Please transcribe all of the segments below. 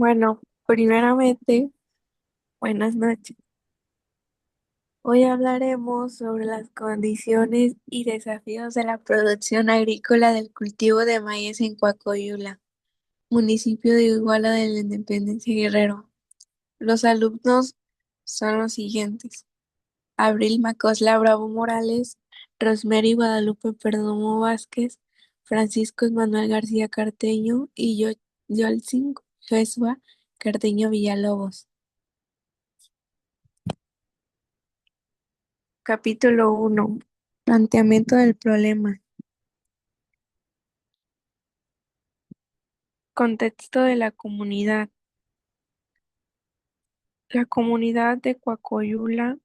Bueno, primeramente, buenas noches. Hoy hablaremos sobre las condiciones y desafíos de la producción agrícola del cultivo de maíz en Coacoyula, municipio de Iguala de la Independencia Guerrero. Los alumnos son los siguientes: Abril Macosla Bravo Morales, Rosemary Guadalupe Perdomo Vázquez, Francisco Manuel García Carteño y Yolcin Jesua Carteño Villalobos. Capítulo 1. Planteamiento del problema. Contexto de la comunidad. La comunidad de Coacoyula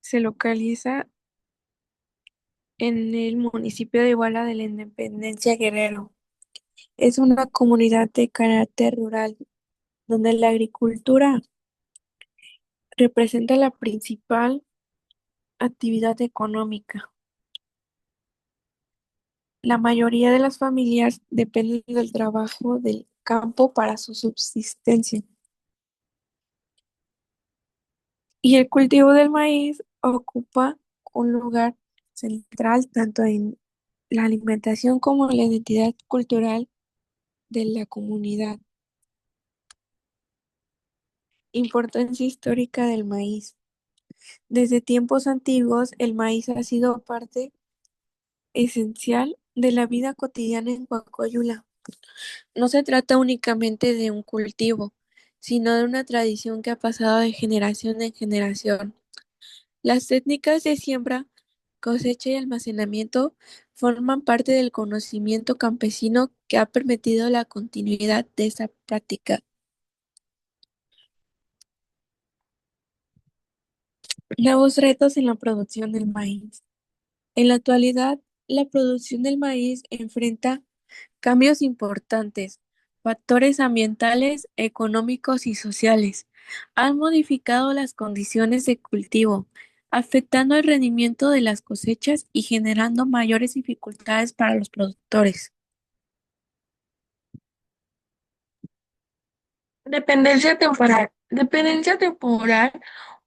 se localiza en el municipio de Iguala de la Independencia Guerrero. Es una comunidad de carácter rural, donde la agricultura representa la principal actividad económica. La mayoría de las familias dependen del trabajo del campo para su subsistencia. Y el cultivo del maíz ocupa un lugar central tanto en la alimentación como en la identidad cultural de la comunidad. Importancia histórica del maíz. Desde tiempos antiguos, el maíz ha sido parte esencial de la vida cotidiana en Coacoyula. No se trata únicamente de un cultivo, sino de una tradición que ha pasado de generación en generación. Las técnicas de siembra, cosecha y almacenamiento forman parte del conocimiento campesino que ha permitido la continuidad de esa práctica. Nuevos retos en la producción del maíz. En la actualidad, la producción del maíz enfrenta cambios importantes. Factores ambientales, económicos y sociales han modificado las condiciones de cultivo, afectando el rendimiento de las cosechas y generando mayores dificultades para los productores. Dependencia temporal. Dependencia temporal,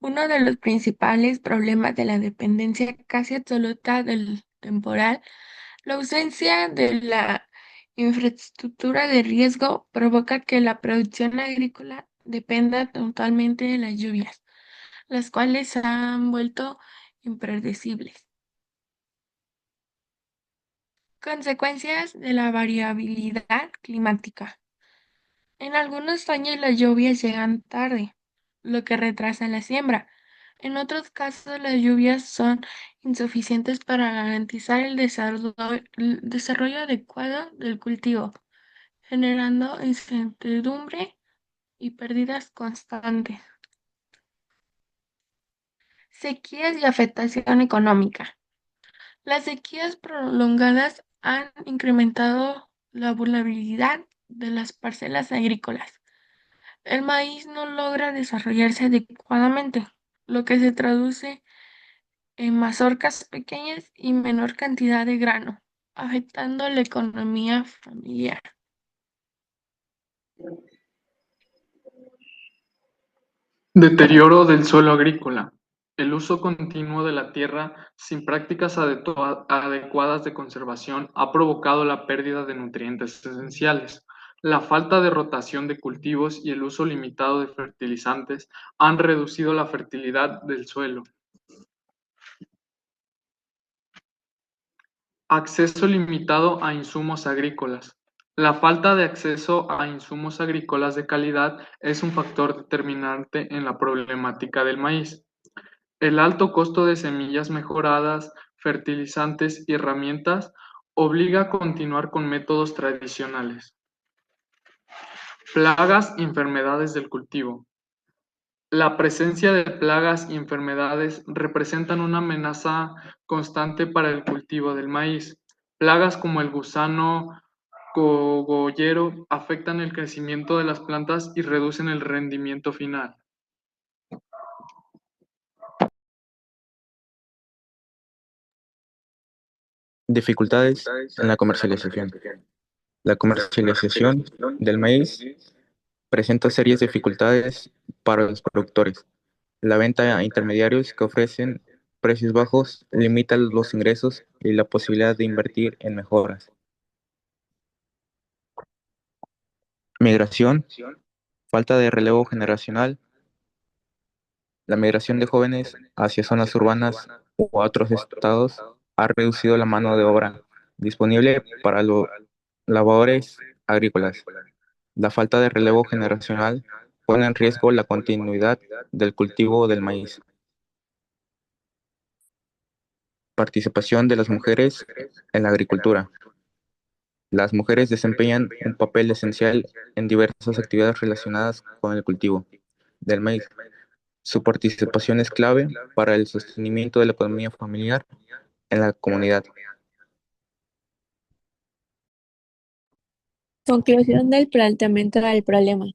uno de los principales problemas de la dependencia casi absoluta del temporal, la ausencia de la infraestructura de riesgo provoca que la producción agrícola dependa totalmente de las lluvias, las cuales se han vuelto impredecibles. Consecuencias de la variabilidad climática. En algunos años las lluvias llegan tarde, lo que retrasa la siembra. En otros casos, las lluvias son insuficientes para garantizar el desarrollo adecuado del cultivo, generando incertidumbre y pérdidas constantes. Sequías y afectación económica. Las sequías prolongadas han incrementado la vulnerabilidad de las parcelas agrícolas. El maíz no logra desarrollarse adecuadamente, lo que se traduce en mazorcas pequeñas y menor cantidad de grano, afectando la economía familiar. Deterioro del suelo agrícola. El uso continuo de la tierra sin prácticas adecuadas de conservación ha provocado la pérdida de nutrientes esenciales. La falta de rotación de cultivos y el uso limitado de fertilizantes han reducido la fertilidad del suelo. Acceso limitado a insumos agrícolas. La falta de acceso a insumos agrícolas de calidad es un factor determinante en la problemática del maíz. El alto costo de semillas mejoradas, fertilizantes y herramientas obliga a continuar con métodos tradicionales. Plagas y enfermedades del cultivo. La presencia de plagas y enfermedades representan una amenaza constante para el cultivo del maíz. Plagas como el gusano cogollero afectan el crecimiento de las plantas y reducen el rendimiento final. Dificultades en la comercialización. La comercialización del maíz presenta serias dificultades para los productores. La venta a intermediarios que ofrecen precios bajos limita los ingresos y la posibilidad de invertir en mejoras. Migración, falta de relevo generacional. La migración de jóvenes hacia zonas urbanas u otros estados ha reducido la mano de obra disponible para los labores agrícolas. La falta de relevo generacional pone en riesgo la continuidad del cultivo del maíz. Participación de las mujeres en la agricultura. Las mujeres desempeñan un papel esencial en diversas actividades relacionadas con el cultivo del maíz. Su participación es clave para el sostenimiento de la economía familiar en la comunidad. Conclusión del planteamiento del problema.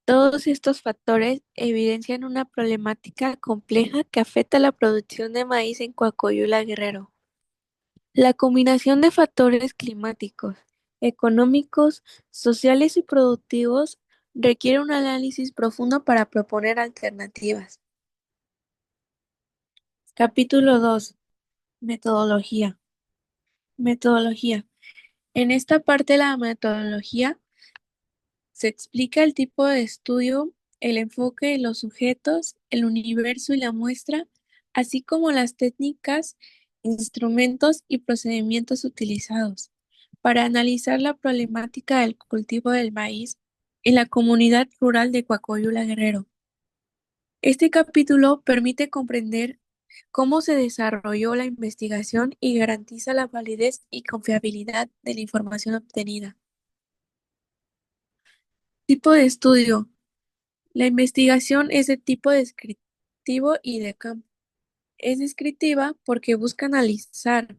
Todos estos factores evidencian una problemática compleja que afecta a la producción de maíz en Coacoyula Guerrero. La combinación de factores climáticos, económicos, sociales y productivos requiere un análisis profundo para proponer alternativas. Capítulo 2. Metodología. Metodología. En esta parte de la metodología se explica el tipo de estudio, el enfoque de los sujetos, el universo y la muestra, así como las técnicas, instrumentos y procedimientos utilizados para analizar la problemática del cultivo del maíz en la comunidad rural de Coacoyula Guerrero. Este capítulo permite comprender cómo se desarrolló la investigación y garantiza la validez y confiabilidad de la información obtenida. Tipo de estudio. La investigación es de tipo descriptivo y de campo. Es descriptiva porque busca analizar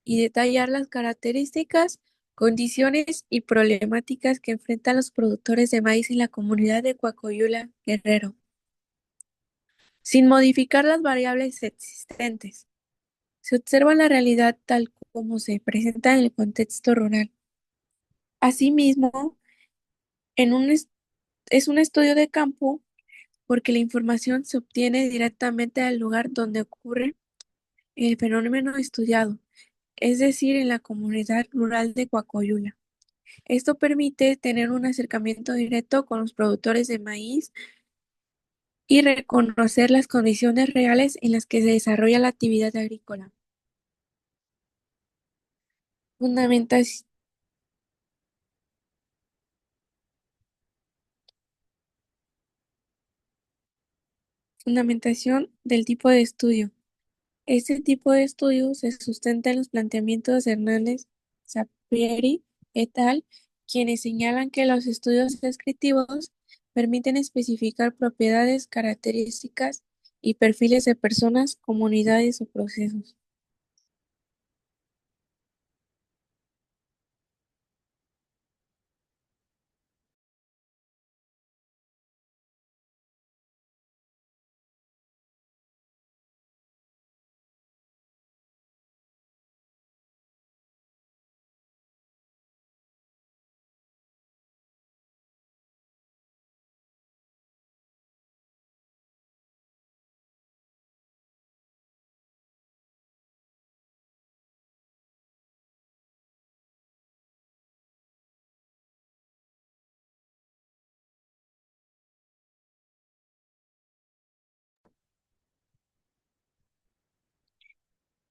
y detallar las características, condiciones y problemáticas que enfrentan los productores de maíz en la comunidad de Coacoyula, Guerrero, sin modificar las variables existentes. Se observa la realidad tal como se presenta en el contexto rural. Asimismo, es un estudio de campo porque la información se obtiene directamente del lugar donde ocurre el fenómeno estudiado, es decir, en la comunidad rural de Coacoyula. Esto permite tener un acercamiento directo con los productores de maíz y reconocer las condiciones reales en las que se desarrolla la actividad agrícola. Fundamentación, fundamentación del tipo de estudio. Este tipo de estudio se sustenta en los planteamientos de Hernández, Sapieri et al., quienes señalan que los estudios descriptivos permiten especificar propiedades, características y perfiles de personas, comunidades o procesos.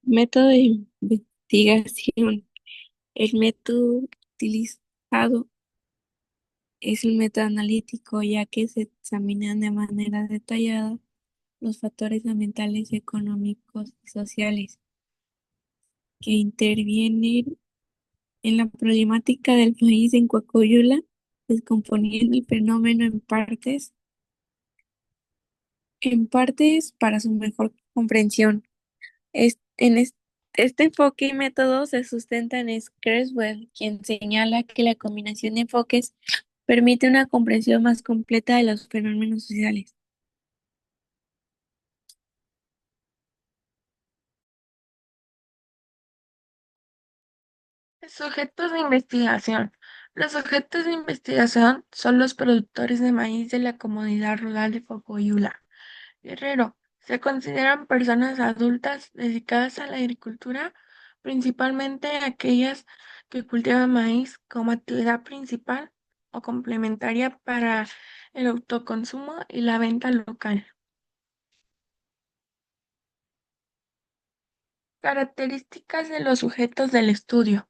Método de investigación. El método utilizado es el método analítico, ya que se examinan de manera detallada los factores ambientales, económicos y sociales que intervienen en la problemática del país en Coacoyula, descomponiendo el fenómeno en partes para su mejor comprensión. Este enfoque y método se sustenta en Creswell, quien señala que la combinación de enfoques permite una comprensión más completa de los fenómenos sociales. Sujetos de investigación. Los objetos de investigación son los productores de maíz de la comunidad rural de Cocoyula, Guerrero. Se consideran personas adultas dedicadas a la agricultura, principalmente aquellas que cultivan maíz como actividad principal o complementaria para el autoconsumo y la venta local. Características de los sujetos del estudio.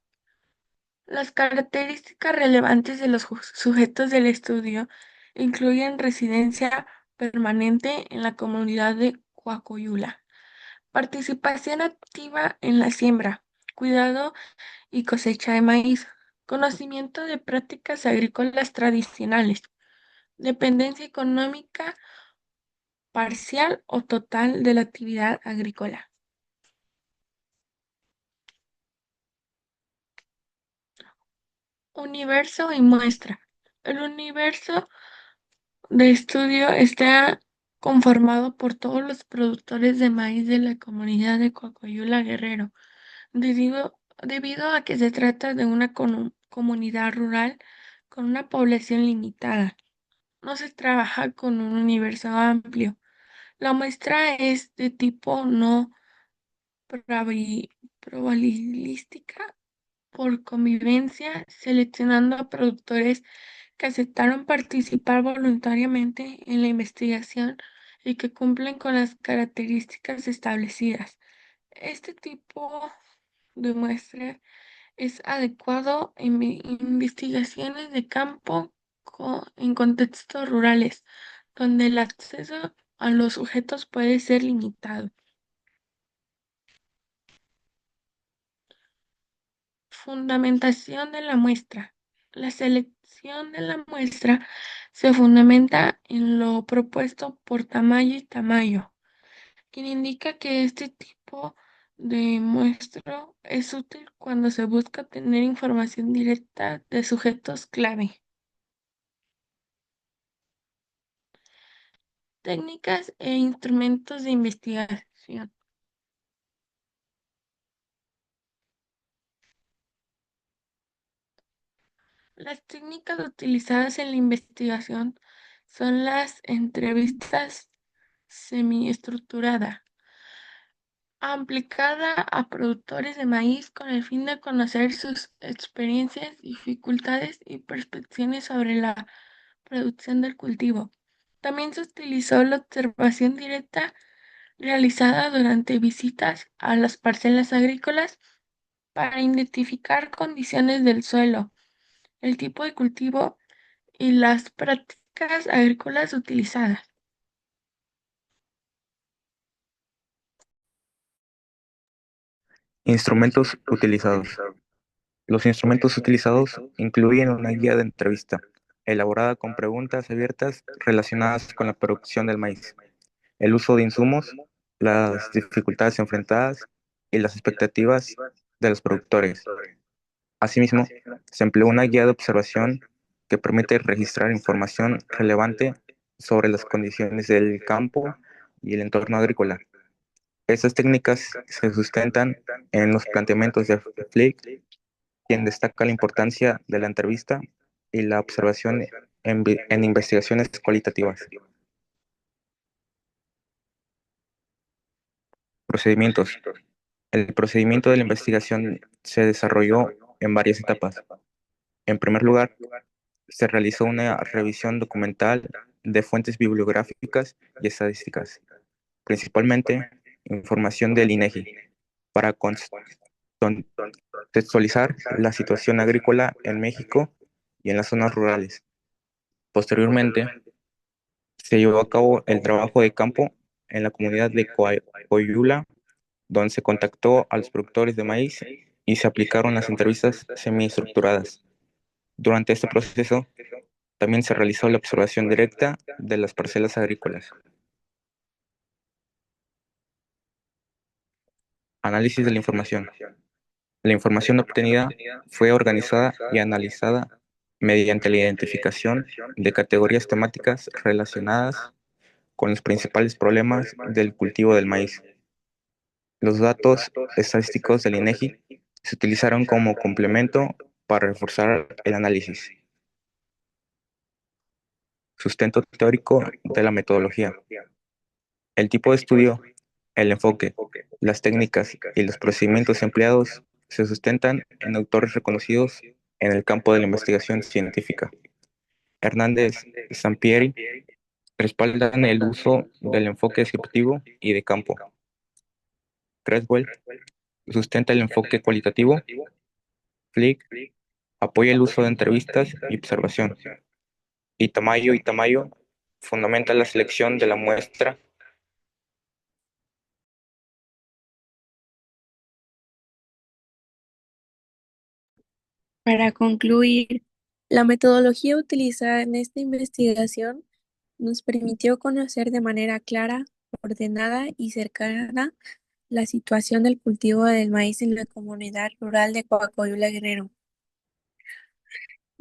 Las características relevantes de los sujetos del estudio incluyen residencia permanente en la comunidad de Coacoyula, participación activa en la siembra, cuidado y cosecha de maíz, conocimiento de prácticas agrícolas tradicionales, dependencia económica parcial o total de la actividad agrícola. Universo y muestra. El universo de estudio está conformado por todos los productores de maíz de la comunidad de Cocoyula Guerrero, debido a que se trata de una comunidad rural con una población limitada. No se trabaja con un universo amplio. La muestra es de tipo no probabilística por convivencia, seleccionando a productores que aceptaron participar voluntariamente en la investigación y que cumplen con las características establecidas. Este tipo de muestra es adecuado en investigaciones de campo en contextos rurales, donde el acceso a los sujetos puede ser limitado. Fundamentación de la muestra. La selección de la muestra se fundamenta en lo propuesto por Tamayo y Tamayo, quien indica que este tipo de muestro es útil cuando se busca tener información directa de sujetos clave. Técnicas e instrumentos de investigación. Las técnicas utilizadas en la investigación son las entrevistas semiestructurada, aplicada a productores de maíz con el fin de conocer sus experiencias, dificultades y percepciones sobre la producción del cultivo. También se utilizó la observación directa realizada durante visitas a las parcelas agrícolas para identificar condiciones del suelo, el tipo de cultivo y las prácticas agrícolas utilizadas. Instrumentos utilizados. Los instrumentos utilizados incluyen una guía de entrevista, elaborada con preguntas abiertas relacionadas con la producción del maíz, el uso de insumos, las dificultades enfrentadas y las expectativas de los productores. Asimismo, se empleó una guía de observación que permite registrar información relevante sobre las condiciones del campo y el entorno agrícola. Estas técnicas se sustentan en los planteamientos de Flick, quien destaca la importancia de la entrevista y la observación en investigaciones cualitativas. Procedimientos. El procedimiento de la investigación se desarrolló en varias etapas. En primer lugar, se realizó una revisión documental de fuentes bibliográficas y estadísticas, principalmente información del INEGI, para contextualizar la situación agrícola en México y en las zonas rurales. Posteriormente, se llevó a cabo el trabajo de campo en la comunidad de Coyula, donde se contactó a los productores de maíz y se aplicaron las entrevistas semiestructuradas. Durante este proceso, también se realizó la observación directa de las parcelas agrícolas. Análisis de la información. La información obtenida fue organizada y analizada mediante la identificación de categorías temáticas relacionadas con los principales problemas del cultivo del maíz. Los datos estadísticos del INEGI se utilizaron como complemento para reforzar el análisis. Sustento teórico de la metodología. El tipo de estudio, el enfoque, las técnicas y los procedimientos empleados se sustentan en autores reconocidos en el campo de la investigación científica. Hernández y Sampieri respaldan el uso del enfoque descriptivo y de campo. Creswell sustenta el enfoque cualitativo. Flick apoya el uso de entrevistas y observación. Y Tamayo fundamenta la selección de la muestra. Para concluir, la metodología utilizada en esta investigación nos permitió conocer de manera clara, ordenada y cercana la situación del cultivo del maíz en la comunidad rural de Coacoyula, Guerrero.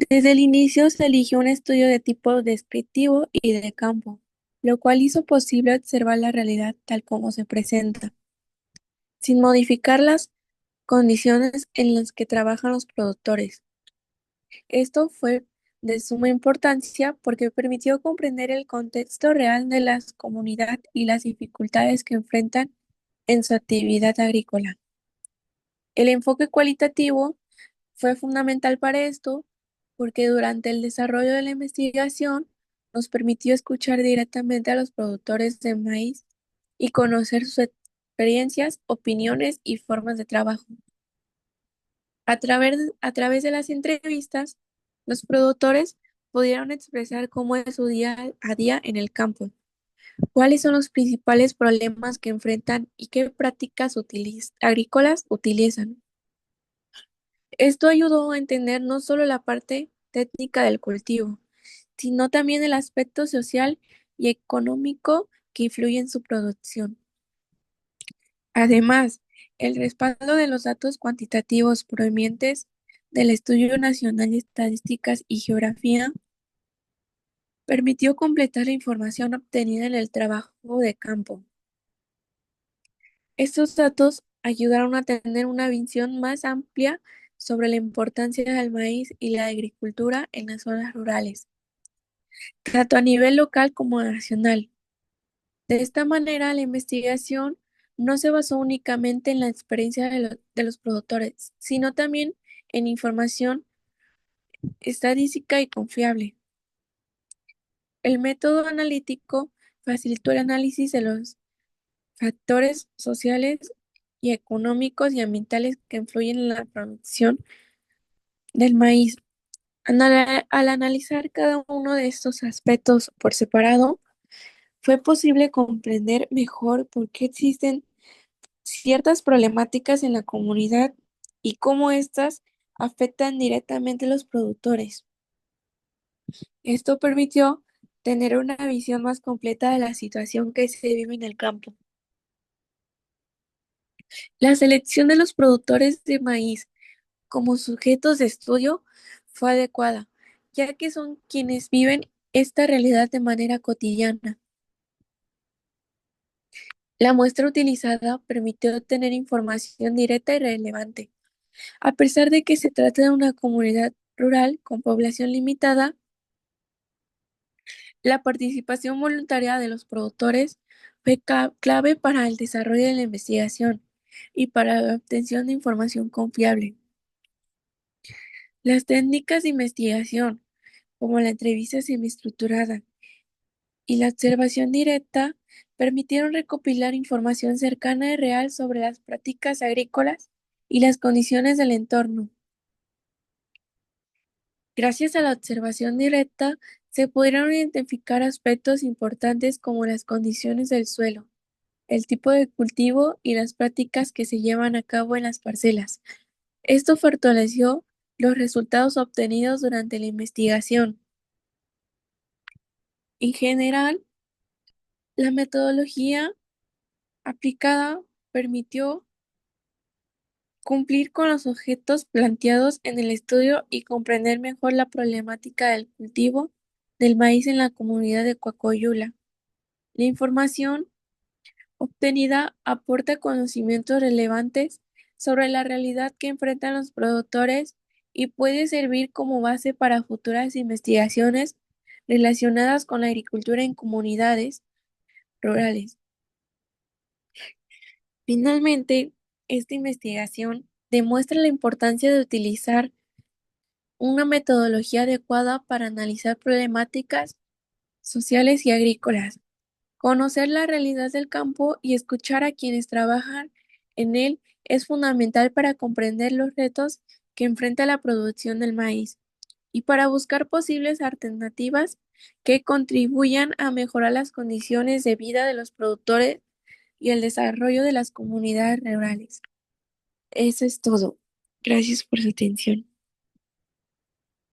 Desde el inicio se eligió un estudio de tipo descriptivo y de campo, lo cual hizo posible observar la realidad tal como se presenta, sin modificar las condiciones en las que trabajan los productores. Esto fue de suma importancia porque permitió comprender el contexto real de la comunidad y las dificultades que enfrentan en su actividad agrícola. El enfoque cualitativo fue fundamental para esto porque durante el desarrollo de la investigación nos permitió escuchar directamente a los productores de maíz y conocer sus experiencias, opiniones y formas de trabajo. A través de las entrevistas, los productores pudieron expresar cómo es su día a día en el campo, cuáles son los principales problemas que enfrentan y qué prácticas agrícolas utilizan. Esto ayudó a entender no solo la parte técnica del cultivo, sino también el aspecto social y económico que influye en su producción. Además, el respaldo de los datos cuantitativos provenientes del Estudio Nacional de Estadísticas y Geografía permitió completar la información obtenida en el trabajo de campo. Estos datos ayudaron a tener una visión más amplia sobre la importancia del maíz y la agricultura en las zonas rurales, tanto a nivel local como nacional. De esta manera, la investigación no se basó únicamente en la experiencia de los productores, sino también en información estadística y confiable. El método analítico facilitó el análisis de los factores sociales y económicos y ambientales que influyen en la producción del maíz. Al analizar cada uno de estos aspectos por separado, fue posible comprender mejor por qué existen ciertas problemáticas en la comunidad y cómo éstas afectan directamente a los productores. Esto permitió tener una visión más completa de la situación que se vive en el campo. La selección de los productores de maíz como sujetos de estudio fue adecuada, ya que son quienes viven esta realidad de manera cotidiana. La muestra utilizada permitió obtener información directa y relevante. A pesar de que se trata de una comunidad rural con población limitada, la participación voluntaria de los productores fue clave para el desarrollo de la investigación y para la obtención de información confiable. Las técnicas de investigación, como la entrevista semiestructurada y la observación directa, permitieron recopilar información cercana y real sobre las prácticas agrícolas y las condiciones del entorno. Gracias a la observación directa, se pudieron identificar aspectos importantes como las condiciones del suelo, el tipo de cultivo y las prácticas que se llevan a cabo en las parcelas. Esto fortaleció los resultados obtenidos durante la investigación. En general, la metodología aplicada permitió cumplir con los objetos planteados en el estudio y comprender mejor la problemática del cultivo del maíz en la comunidad de Coacoyula. La información obtenida aporta conocimientos relevantes sobre la realidad que enfrentan los productores y puede servir como base para futuras investigaciones relacionadas con la agricultura en comunidades rurales. Finalmente, esta investigación demuestra la importancia de utilizar una metodología adecuada para analizar problemáticas sociales y agrícolas, conocer la realidad del campo y escuchar a quienes trabajan en él es fundamental para comprender los retos que enfrenta la producción del maíz y para buscar posibles alternativas que contribuyan a mejorar las condiciones de vida de los productores y el desarrollo de las comunidades rurales. Eso es todo. Gracias por su atención.